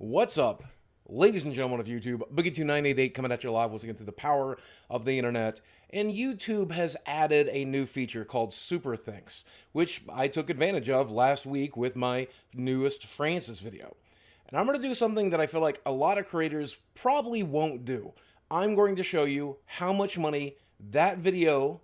What's up, ladies and gentlemen of YouTube? Boogie2988 coming at you live once again through the power of the internet. And YouTube has added a new feature called Super Thanks, which I took advantage of last week with my newest Francis video. And I'm going to do something that I feel like a lot of creators probably won't do. I'm going to show you how much money that video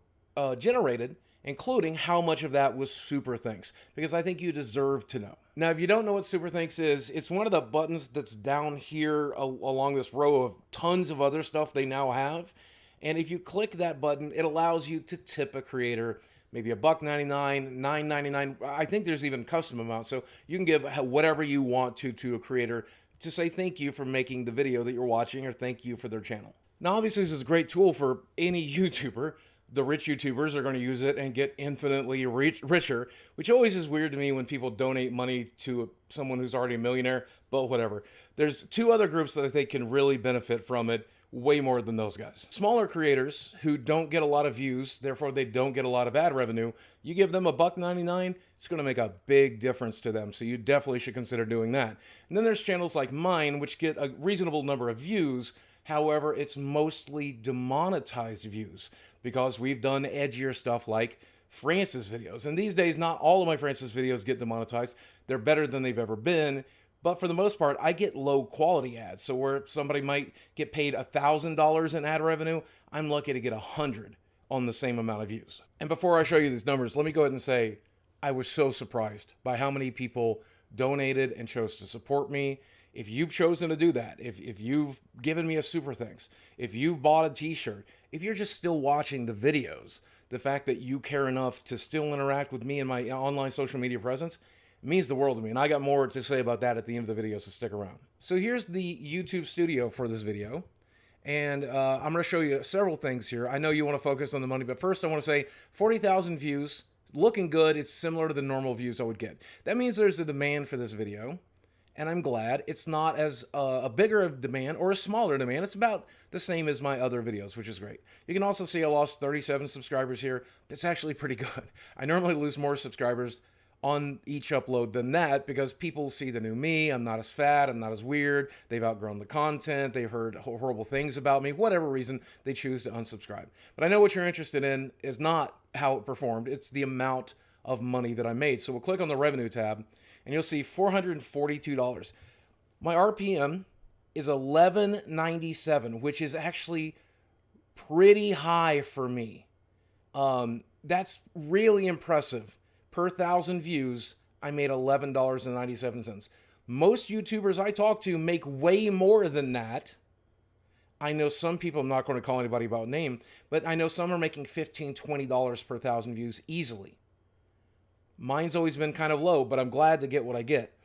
generated, including how much of that was Super Thanks, because I think you deserve to know. Now, if you don't know what Super Thanks is, it's one of the buttons that's down here along this row of tons of other stuff they now have. And if you click that button, it allows you to tip a creator maybe $1.99, $9.99. I think there's even custom amounts, so you can give whatever you want to a creator to say thank you for making the video that you're watching or thank you for their channel. Now, obviously, this is a great tool for any YouTuber. The rich YouTubers are going to use it and get infinitely richer, which always is weird to me when people donate money to someone who's already a millionaire, but whatever. There's two other groups that I think can really benefit from it way more than those guys. Smaller creators who don't get a lot of views, therefore they don't get a lot of ad revenue. You give them $1.99, it's going to make a big difference to them, so you definitely should consider doing that. And then there's channels like mine, which get a reasonable number of views. However, it's mostly demonetized views because we've done edgier stuff like Francis videos. And these days, not all of my Francis videos get demonetized. They're better than they've ever been. But for the most part, I get low quality ads. So where somebody might get paid $1,000 in ad revenue, I'm lucky to get 100 on the same amount of views. And before I show you these numbers, let me go ahead and say I was so surprised by how many people donated and chose to support me. If you've chosen to do that, if you've given me a super thanks, if you've bought a t-shirt, if you're just still watching the videos, the fact that you care enough to still interact with me and my online social media presence means the world to me. And I got more to say about that at the end of the video, so stick around. So here's the YouTube studio for this video. And I'm going to show you several things here. I know you want to focus on the money, but first I want to say 40,000 views, looking good. It's similar to the normal views I would get. That means there's a demand for this video. And I'm glad it's not as a bigger demand or a smaller demand. It's about the same as my other videos, which is great. You can also see I lost 37 subscribers here. That's actually pretty good. I normally lose more subscribers on each upload than that because people see the new me. I'm not as fat. I'm not as weird. They've outgrown the content. They've heard horrible things about me. Whatever reason, they choose to unsubscribe. But I know what you're interested in is not how it performed. It's the amount of money that I made. So we'll click on the revenue tab and you'll see $442. My RPM is $11.97, which is actually pretty high for me. That's really impressive. Per 1,000 views, I made $11.97. Most YouTubers I talk to make way more than that. I know some people, I'm not going to call anybody about name, but I know some are making $15, $20 per 1,000 views easily. Mine's always been kind of low, but I'm glad to get what I get.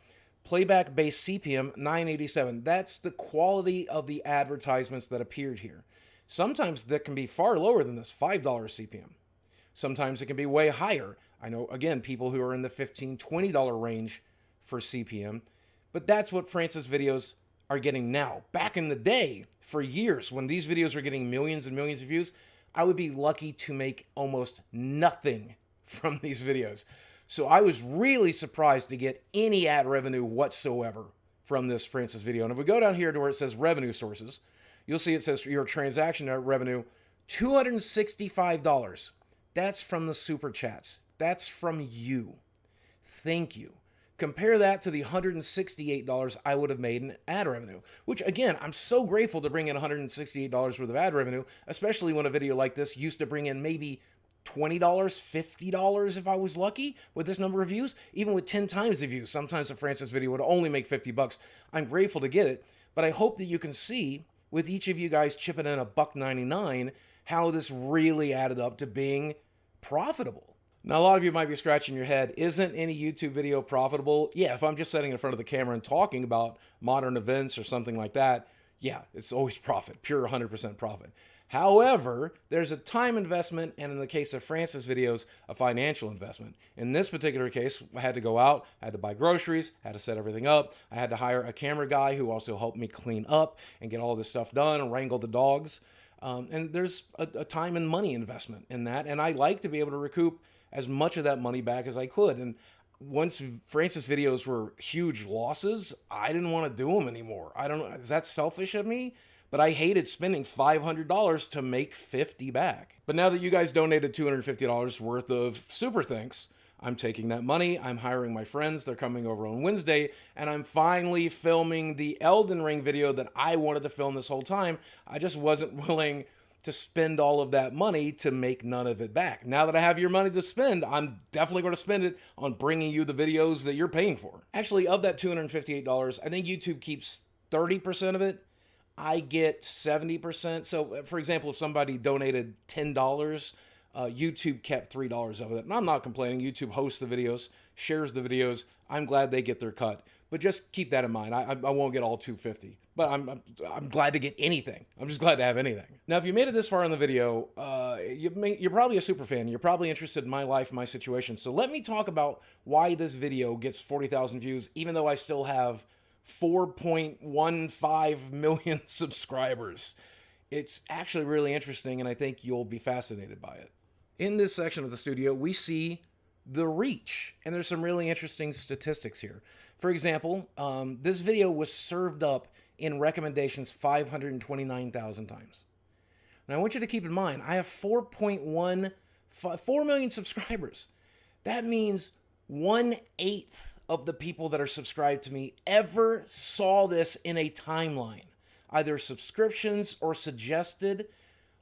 Playback base CPM, 987. That's the quality of the advertisements that appeared here. Sometimes that can be far lower than this, $5 CPM. Sometimes it can be way higher. I know, again, people who are in the $15, $20 range for CPM, but that's what Francis videos are getting now. Back in the day, for years, when these videos were getting millions and millions of views, I would be lucky to make almost nothing from these videos. So I was really surprised to get any ad revenue whatsoever from this Francis video. And if we go down here to where it says revenue sources, you'll see it says your transaction revenue, $265. That's from the super chats. That's from you. Thank you. Compare that to the $168 I would have made in ad revenue, which again, I'm so grateful to bring in $168 worth of ad revenue, especially when a video like this used to bring in maybe $20, $50 if I was lucky with this number of views, even with 10 times the views. Sometimes a Francis video would only make 50 bucks. I'm grateful to get it, but I hope that you can see with each of you guys chipping in $1.99 how this really added up to being profitable. Now, a lot of you might be scratching your head. Isn't any YouTube video profitable? Yeah, if I'm just sitting in front of the camera and talking about modern events or something like that, yeah, it's always profit, pure 100% profit. However, there's a time investment, and in the case of Francis videos, a financial investment. In this particular case, I had to go out, I had to buy groceries, had to set everything up. I had to hire a camera guy who also helped me clean up and get all this stuff done and wrangle the dogs. And there's a time and money investment in that, and I like to be able to recoup as much of that money back as I could. And once Francis videos were huge losses, I didn't want to do them anymore. I don't know, is that selfish of me? But I hated spending $500 to make 50 back. But now that you guys donated $250 worth of super thanks, I'm taking that money, I'm hiring my friends, they're coming over on Wednesday, and I'm finally filming the Elden Ring video that I wanted to film this whole time. I just wasn't willing to spend all of that money to make none of it back. Now that I have your money to spend, I'm definitely going to spend it on bringing you the videos that you're paying for. Actually, of that $258, I think YouTube keeps 30% of it. I get 70%. So, for example, if somebody donated $10, YouTube kept $3 of it. And I'm not complaining. YouTube hosts the videos, shares the videos. I'm glad they get their cut. But just keep that in mind. I won't get all 250, but I'm glad to get anything. I'm just glad to have anything. Now, if you made it this far in the video, you're probably a super fan. You're probably interested in my life, my situation. So let me talk about why this video gets 40,000 views, even though I still have 4.15 million subscribers. It's actually really interesting, and I think you'll be fascinated by it. In this section of the studio, we see the reach, and there's some really interesting statistics here. For example, this video was served up in recommendations 529,000 times. Now, I want you to keep in mind, I have 4 million subscribers. That means 1/8 of the people that are subscribed to me ever saw this in a timeline, either subscriptions or suggested.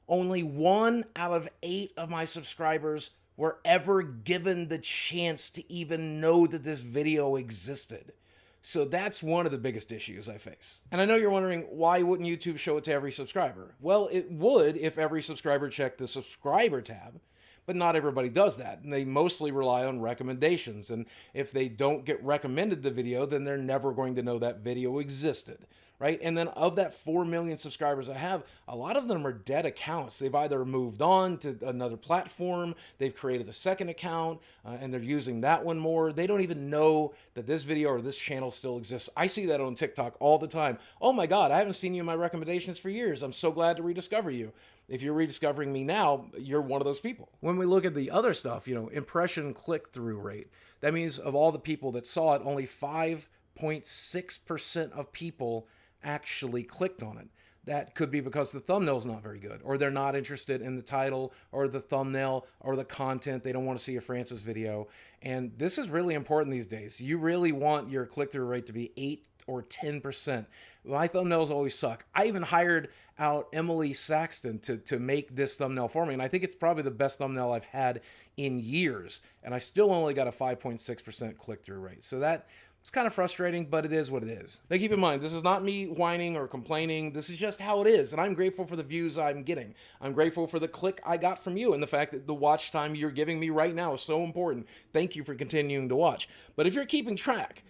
Only 1 out of 8 of my subscribers were ever given the chance to even know that this video existed. So that's one of the biggest issues I face. And I know you're wondering, why wouldn't YouTube show it to every subscriber? Well, it would if every subscriber checked the subscriber tab, but not everybody does that. And they mostly rely on recommendations. And if they don't get recommended the video, then they're never going to know that video existed. Right? And then of that 4 million subscribers I have, a lot of them are dead accounts. They've either moved on to another platform, they've created a second account, and they're using that one more. They don't even know that this video or this channel still exists. I see that on TikTok all the time. Oh my God, I haven't seen you in my recommendations for years. I'm so glad to rediscover you. If you're rediscovering me now, you're one of those people. When we look at the other stuff, impression click-through rate, that means of all the people that saw it, only 5.6% of people actually clicked on it. That could be because the thumbnail's not very good, or they're not interested in the title or the thumbnail or the content. They don't want to see a Francis video. And this is really important these days. You really want your click-through rate to be 8 or 10%. My thumbnails always suck. I even hired out Emily Saxton to make this thumbnail for me, and I think it's probably the best thumbnail I've had in years, and I still only got a 5.6% click-through rate. So it's kind of frustrating, but it is what it is. Now keep in mind, this is not me whining or complaining. This is just how it is, and I'm grateful for the views I'm getting. I'm grateful for the click I got from you, and the fact that the watch time you're giving me right now is so important. Thank you for continuing to watch. But if you're keeping track,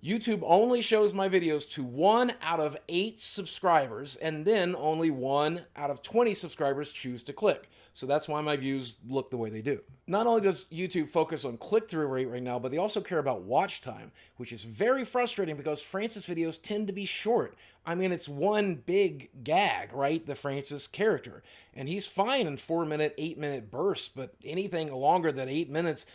YouTube only shows my videos to 1 out of 8 subscribers, and then only 1 out of 20 subscribers choose to click. So that's why my views look the way they do. Not only does YouTube focus on click-through rate right now, but they also care about watch time, which is very frustrating because Francis videos tend to be short. I mean, it's one big gag, right? The Francis character. And he's fine in 4-minute, 8-minute bursts, but anything longer than 8 minutes,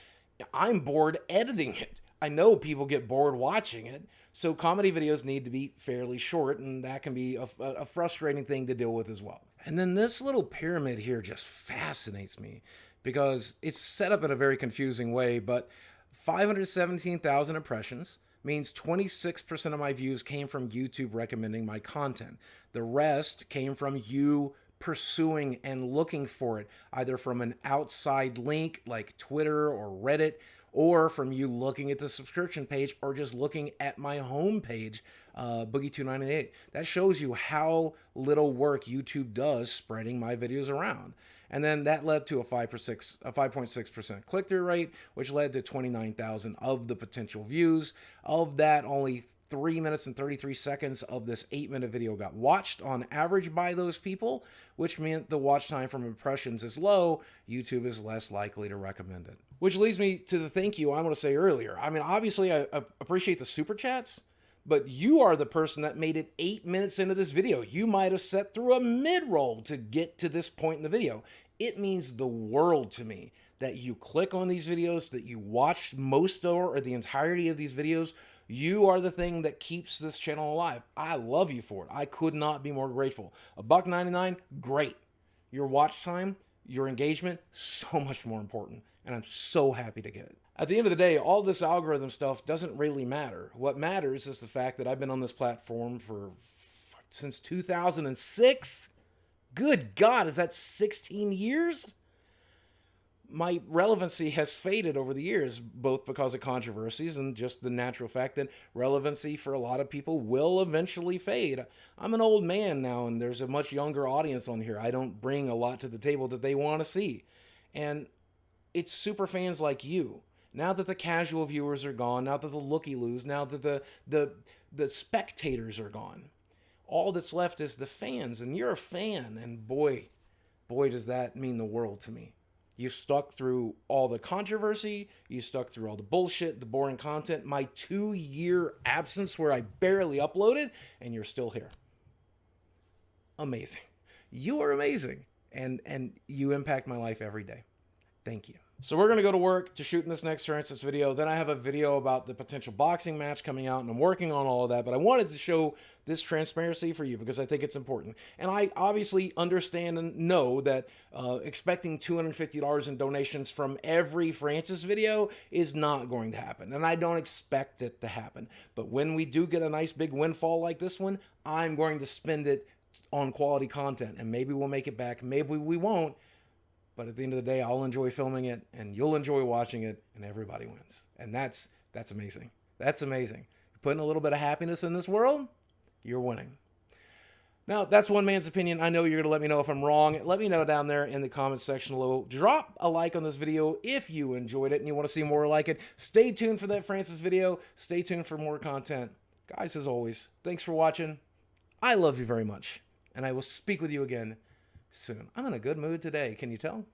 I'm bored editing it. I know people get bored watching it, so comedy videos need to be fairly short, and that can be a frustrating thing to deal with as well. And then this little pyramid here just fascinates me because it's set up in a very confusing way, but 517,000 impressions means 26% of my views came from YouTube recommending my content. The rest came from you pursuing and looking for it, either from an outside link like Twitter or Reddit, or from you looking at the subscription page or just looking at my homepage, Boogie2988. That shows you how little work YouTube does spreading my videos around. And then that led to a 5.6% click-through rate, which led to 29,000 of the potential views. Of that, only 3 minutes and 33 seconds of this 8-minute video got watched on average by those people, which meant the watch time from impressions is low. YouTube is less likely to recommend it. Which leads me to the thank you I want to say earlier. I mean, obviously, I appreciate the super chats, but you are the person that made it 8 minutes into this video. You might have sat through a mid-roll to get to this point in the video. It means the world to me that you click on these videos, that you watch most or the entirety of these videos. You are the thing that keeps this channel alive. I love you for it. I could not be more grateful. $1.99, great. Your watch time, your engagement, so much more important. And I'm so happy to get it. At the end of the day, all this algorithm stuff doesn't really matter. What matters is the fact that I've been on this platform for since 2006. Good God, is that 16 years? My relevancy has faded over the years, both because of controversies and just the natural fact that relevancy for a lot of people will eventually fade. I'm an old man now, and there's a much younger audience on here. I don't bring a lot to the table that they want to see. And it's super fans like you. Now that the casual viewers are gone, now that the looky-loos, now that the spectators are gone, all that's left is the fans, and you're a fan, and boy, does that mean the world to me. You stuck through all the controversy, you stuck through all the bullshit, the boring content, my 2-year absence where I barely uploaded, and you're still here. Amazing. You are amazing, and you impact my life every day. Thank you. So we're going to go to work to shooting this next Francis video. Then I have a video about the potential boxing match coming out, and I'm working on all of that. But I wanted to show this transparency for you because I think it's important. And I obviously understand and know that expecting $250 in donations from every Francis video is not going to happen. And I don't expect it to happen. But when we do get a nice big windfall like this one, I'm going to spend it on quality content. And maybe we'll make it back. Maybe we won't. But at the end of the day, I'll enjoy filming it, and you'll enjoy watching it, and everybody wins. And that's amazing. That's amazing. You're putting a little bit of happiness in this world, you're winning. Now, that's one man's opinion. I know you're going to let me know if I'm wrong. Let me know down there in the comments section below. Drop a like on this video if you enjoyed it and you want to see more like it. Stay tuned for that Francis video. Stay tuned for more content. Guys, as always, thanks for watching. I love you very much, and I will speak with you again soon. I'm in a good mood today. Can you tell?